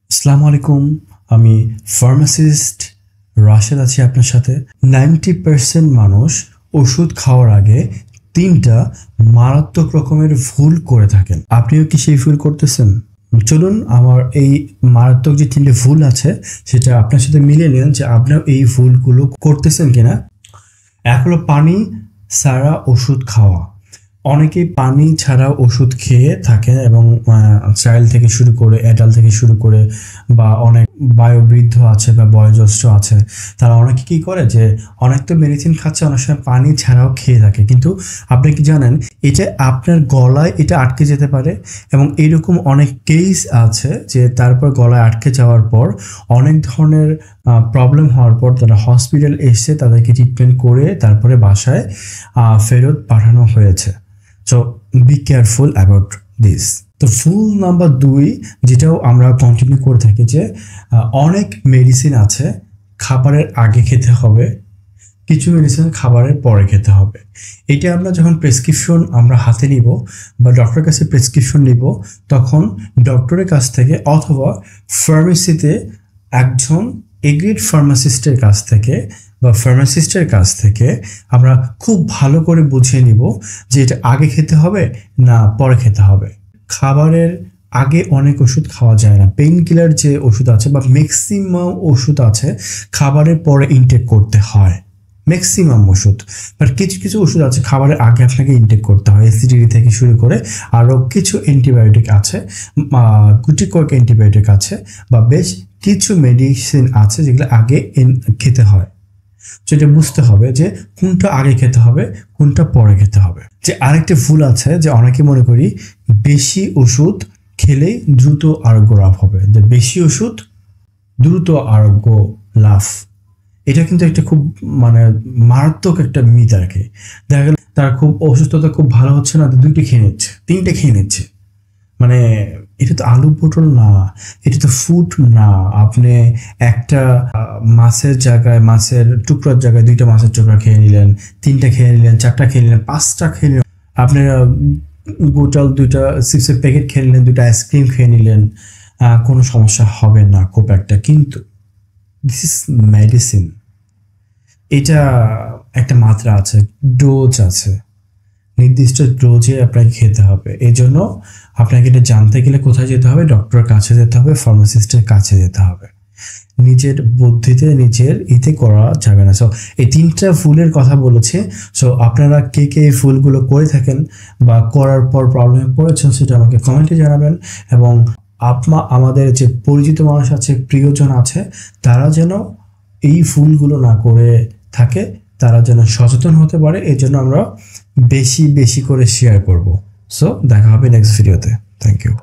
আসসালামু আলাইকুম। আমি ফার্মাসিস্ট রাশেদ আছি আপনার সাথে। 90% মানুষ ওষুধ খাওয়ার আগে 3টা মারাত্মক রকমের ভুল করে থাকেন। আপনিও কি সেই ভুল করতেছেন? চলুন আমার এই মারাত্মক যে 3টে ভুল আছে সেটা আপনার সাথে মিলিয়ে নিন যে আপনিও এই ভুলগুলো করতেছেন কিনা। এক হলো পানি ছাড়া ওষুধ খাওয়া। অনেকেই পানি ছাড়া ওষুধ খেয়ে থাকে এবং চাইল্ড থেকে শুরু করে অ্যাডাল্ট থেকে শুরু করে বা অনেক বয়োবৃদ্ধ আছে বা বয়োজ্যেষ্ঠ আছে, তারা অনেকে কী করে যে অনেক তো মেডিসিন খাচ্ছে, অনেক সময় পানি ছাড়াও খেয়ে থাকে। কিন্তু আপনি কি জানেন এটা আপনার গলায় এটা আটকে যেতে পারে এবং এরকম অনেক কেস আছে যে তারপর গলায় আটকে যাওয়ার পর অনেক ধরনের প্রবলেম হওয়ার পর তারা হসপিটাল এসে তাদেরকে ট্রিটমেন্ট করে তারপরে বাসায় ফেরত পাঠানো হয়েছে। So be careful about this. তো ভুল নাম্বার 2 যেটাও আমরা কন্টিনিউ করে থাকি যে অনেক মেডিসিন আছে খাবারের আগে খেতে হবে, কিছু মেডিসিন খাবারের পরে খেতে হবে। এটা আমরা যখন প্রেসক্রিপশন আমরা হাতে নিব বা ডক্টরের কাছে প্রেসক্রিপশন নিব তখন ডক্টরের কাছ থেকে অথবা ফার্মেসিতে একজন এগ্রিড ফার্মাসিস্টের কাছ থেকে বা ফার্মাসিস্টের কাছ থেকে আমরা খুব ভালো করে বুঝিয়ে নিব যে এটা আগে খেতে হবে না পরে খেতে হবে। খাবারের আগে অনেক ওষুধ খাওয়া যায় না। পেইন কিলার যে ওষুধ আছে বা ম্যাক্সিমাম ওষুধ আছে খাবারের পরে ইনটেক করতে হয়, ম্যাক্সিমাম ওষুধ। বাট কিছু কিছু ওষুধ আছে খাবারের আগে আপনাকে ইনটেক করতে হয়। অ্যাসিডিটি থেকে শুরু করে আরও কিছু অ্যান্টিবায়োটিক আছে, গুটি কয়েক অ্যান্টিবায়োটিক আছে বা বেশ কিছু মেডিসিন আছে যেগুলো আগে খেতে হয়। যেটা বুঝতে হবে যে কোনটা আগে খেতে হবে কোনটা পরে খেতে হবে। যে আরেকটা ভুল আছে যে অনেকে মনে করি বেশি ওষুধ খেলেই দ্রুত আরোগ্য লাভ হবে, যে বেশি ওষুধ দ্রুত আরোগ্য লাভ। এটা কিন্তু একটা খুব মারাত্মক একটা মিথ আর কি। দেখা গেল তার খুব অসুস্থতা খুব ভালো হচ্ছে না, 2টে খেয়ে নিচ্ছে 3টে খেয়ে নিচ্ছে। এটা তো আলু পটল না, এটা তো ফুড না। আপনি একটা মাছের জায়গায় মাছের টুকরার জায়গায় 2টা মাছের টুকরা খেয়ে নিলেন, 3টা খেয়ে নিলেন, 4টা খেয়ে নিলেন, 5টা খেয়ে নিলেন। আপনি গোটাল 2টা চিপসের প্যাকেট খেয়ে নিলেন, 2টা আইসক্রিম খেয়ে নিলেন, কোনো সমস্যা হবে না খুব একটা। কিন্তু দিস ইজ মেডিসিন। এটা একটা মাত্রা আছে, ডোজ আছে, নির্দিষ্ট ডোজে আপনাকে খেতে হবে। এই জন্য আপনাকে এটা জানতে গেলে কোথায় যেতে হবে? ডক্টরের কাছে যেতে হবে, ফার্মাসিস্টের কাছে যেতে হবে। নিজের বুদ্ধিতে নিজের করা যাবে না। সো এই 3টা ফুলের কথা বলেছে। সো আপনারা কে কে এই ফুলগুলো করে থাকেন বা করার পর প্রবলেমে পড়েছেন সেটা আমাকে কমেন্টে জানাবেন। এবং আমাদের যে পরিচিত মানুষ আছে, প্রিয়জন আছে, তারা যেন এই ফুলগুলো না করে থাকে, তারা যেন সচেতন হতে পারে। এই জন্য আমরা বেশি বেশি করে শেয়ার করব। সো দেখা হবে নেক্সট ভিডিওতে। Thank you.